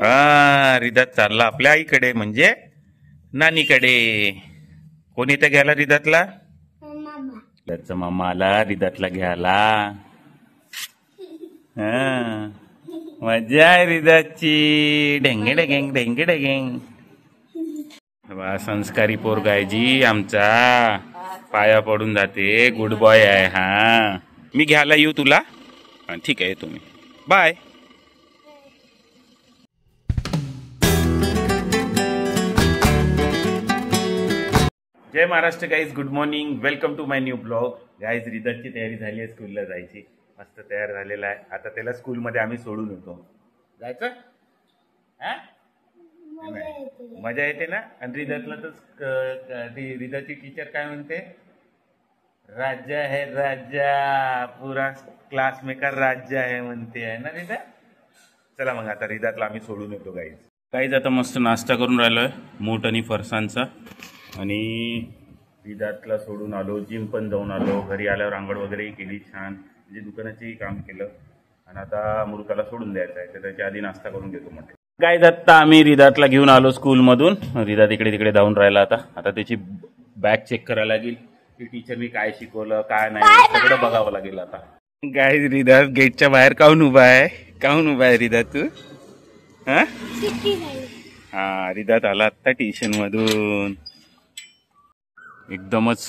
हा रिदात चालला आपल्या आईकडे म्हणजे नानीकडे. कोण इथे घ्यायला रिदातला? त्याचा मामा आला रिदातला घ्यायला. हा मजा आहे रिदातची. ढेंगे ढेंग ढेंगे ढेंग. संस्कारी पोरगा आहे जी आमचा. पाया पडून जाते. गुड बॉय आहे हा. मी घ्यायला येऊ तुला? ठीक आहे तुम्ही बाय. जय Maharashtra guys. Good morning. Welcome to my new blog. Guys रिदातची तयारी झाली आहे स्कूलला जायची. मस्त तयार झालेला आहे. आता त्याला स्कूलमध्ये आम्ही सोडून येतो. जायचं? मजा येते ना. आणि रिदातला तर रिदाची टीचर काय म्हणते? राजा है राजा. पुरा क्लास में का राजा है म्हणते आहे ना रिदा. चला मग आता रिदातला आम्ही सोडून येतो गाईज. आता मस्त नाश्ता करून राहिलोय मूठ आणि फरसांचा. आणि रिदातला सोडून आलो. जिम पण जाऊन आलो. घरी आल्यावर आंघोळ वगैरे केली छान. म्हणजे दुकानाचंही काम केलं. आणि आता मुलगाला सोडून द्यायचं आहे तर त्याच्या आधी नाश्ता करून घेतो म्हटलं. गाईज आता आम्ही रिदातला घेऊन आलो स्कूलमधून. रिदात इकडे तिकडे धावून राहिला. आता त्याची बॅग चेक करायला लागेल की टीचरनी काय शिकवलं काय नाही सगळं बघावं लागेल. आता गाईज रिदात गेटच्या बाहेर काहून उभा आहे? काहून उभा आहे रिदात तू? हा रिदात आला आता ट्युशन मधून. एकदमच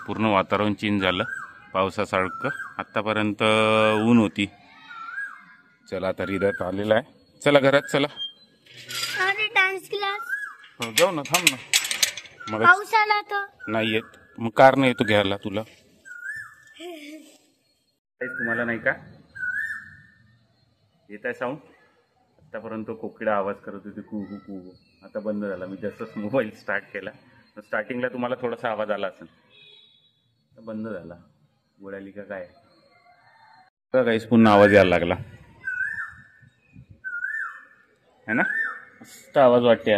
पूर्ण वातावरण चेंज झालं पावसासारखं. आतापर्यंत ऊन होती. चला आता रिदात आलेला आहे. चला घरात चला. डान्स क्लास हो जाऊ ना. थांब ना. मग पाऊस आला तर नाही येत मग कार नाही येतो घ्यायला तुला. तुम्हाला नाही का येत आहे साऊंड? आतापर्यंत कोकिळा आवाज करत होती कुहू कुहू. आता बंद झाला. मी जसंच मोबाईल स्टार्ट केला स्टार्टिंगला तुम्हाला थोडासा आवाज आला असेल. बंद झाला. उडाली का काय काहीच पुन्हा आवाज यायला लागला है ना. मस्त आवाज वाटते.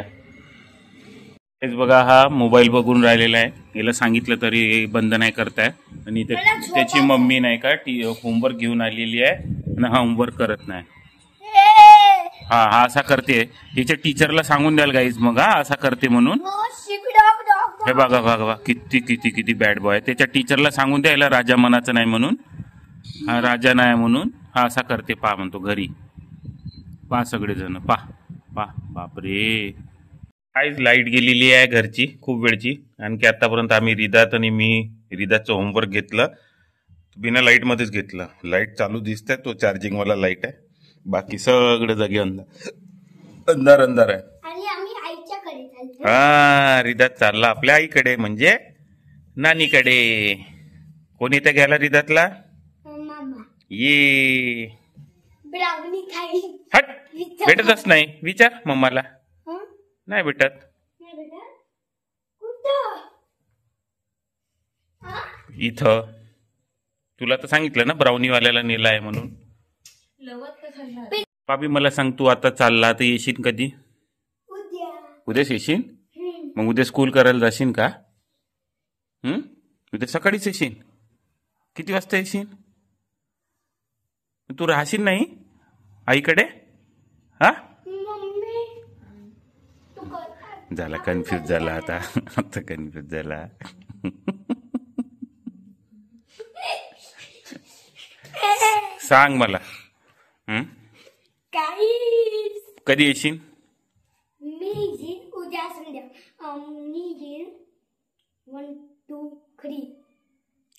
हेच बघा हा मोबाईल बघून राहिलेला आहे. याला सांगितलं तरी बंद नाही करताय. आणि त्याची मम्मी नाही का होमवर्क घेऊन आलेली आहे आणि हा होमवर्क करत नाही. हा असा करते. तिच्या टीचरला सांगून द्याल गाईज मग हा असा करते म्हणून. हे बघा बघा किती किती किती बॅड बॉय. त्याच्या टीचरला सांगून द्यायला राजा मनाचं नाही म्हणून. हा राजा नाही म्हणून हा असा करते. पा म्हणतो घरी पा सगळेजण पा पा. बापरे. काहीच लाईट गेलेली आहे घरची खूप वेळची. आणखी आतापर्यंत आम्ही रिदात आणि मी रिदातचं होमवर्क घेतलं बिना लाईट मध्येच घेतलं. लाईट चालू दिसतंय तो चार्जिंगवाला लाईट आहे. बाकी सगळे जागी अंधार अंधार आहे. हा रिदात चालला आपल्या आईकडे म्हणजे नानीकडे. कोण इथे घ्यायला रिदातला? ये हट. भेटतच नाही. विचार मम्माला. नाही भेटत. इथं तुला तर सांगितलं ना ब्राउनीवाल्याला नेला आहे म्हणून. पापी मला सांग तू आता चालला तर येशील कधी? उद्याच येशील? मग उद्या स्कूल करायला जाशील का? उद्या सकाळीच येशील? किती वाजता येशील? तू राहशील नाही आईकडे? हा झाला कन्फ्यूज झाला आता. आता कन्फ्यूज झाला. सांग मला कधी येशील? मी येईन उद्या संध्या. मी येईन 1 2 3.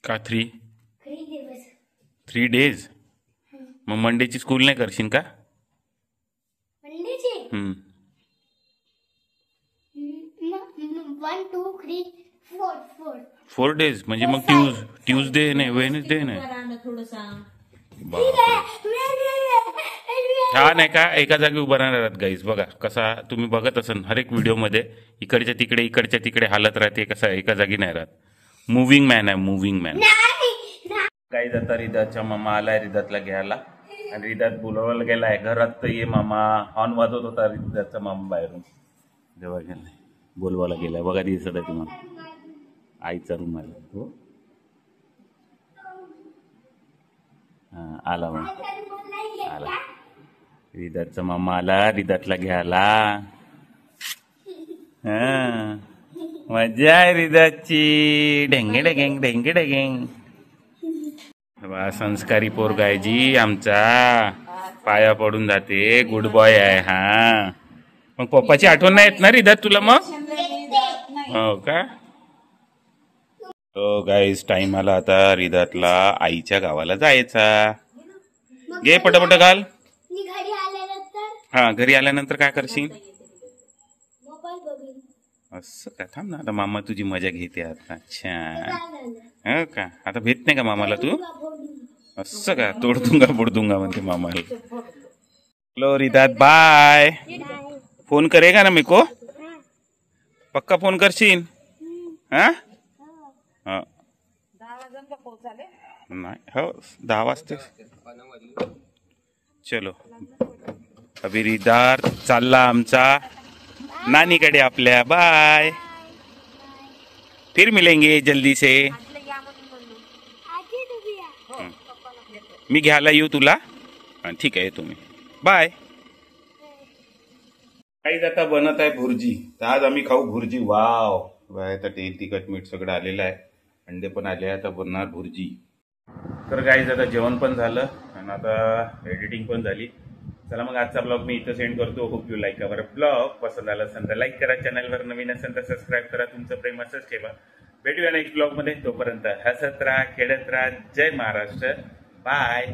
का 3 दिवस? 3 days. मग मंडेची स्कूल नाही करशील का? मंडेची 1 2 3 4 days म्हणजे मग ट्यूजडे नाही वेडनेसडे नाही. हा नाही का एका जागी उभा राहणार गाईज. बघा कसा तुम्ही बघत असाल हर एक व्हिडिओ मध्ये इकडच्या तिकडे हालत राहते. कसा एका जागी नाही राहत. मुव्हिंग मॅन आहे मुव्हिंग मॅन. गाईज आता रिदातचा मामा आलाय रिदातला घ्यायला. आणि रिदात बोलवायला गेलाय घरात तर ये मामा. हॉर्न वाजवत होता रिदातचा मामा बाहेरून. जेव्हा गेलाय बोलवायला गेलाय. बघा दिसत आहे तुम्हाला आईचा रूम आला. हो हा आला मग आला. रिदातचा मामा आला रिदातला घ्यायला. हा मजा आहे रिदातची. ढेंगे ढेंग ढेंगे ढेंग. वा संस्कारी पोरगा आहे जी आमचा. पाया पडून जाते. गुड बॉय आहे हा. मग पप्पाची आठवण नाही येत ना रिदात तुला मग? हो का? तो गाईज टाइम आला आता रिदातला आईच्या गावाला जायचा. घे पटापट घाल. मी घरी आल्यानंतर हा घरी आल्यानंतर काय करशील? मोबाईल बघीन. असं का? थांब ना आता मामा तुझी मजा घेते आता. अच्छा काय झालं? हो का? आता भेट नाही का मामाला तू? तुला बोलू. असं का? तोड दूंगा फोड दूंगा म्हणते मामाला. Low रिदात bye. फोन करेगा ना मेको? पक्का फोन करशील? हा हा नाही हो 10 वाजते. चलो अभी रिदात चालला आमचा नानीकडे आपल्या. बाय. फिर मिलेंगे जल्दी से. आजी तुम्ही या. मी घ्यायला येऊ तुला? ठीक आहे तुम्ही. बाय. काही आता बनत आहे भुर्जी. तर आज आम्ही खाऊ भुर्जी. Wow bye. आता तेल तिखट मीठ सगळं आलेलं आहे. अंडे पण आले. आता बनणार भुर्जी. तर गाईज आता जेवण पण झालं आणि आता एडिटिंग पण झाली. चला मग आजचा ब्लॉग मी इथं सेंड करतो. Hope you like our blog. पसंत आला असेल तर लाईक करा. चॅनलवर नवीन असेल तर सबस्क्राईब करा. तुमचं प्रेम असंच ठेवा. भेटूया नेक्स्ट ब्लॉग मध्ये. तोपर्यंत हसत राहा खेळत राहा. जय महाराष्ट्र. बाय.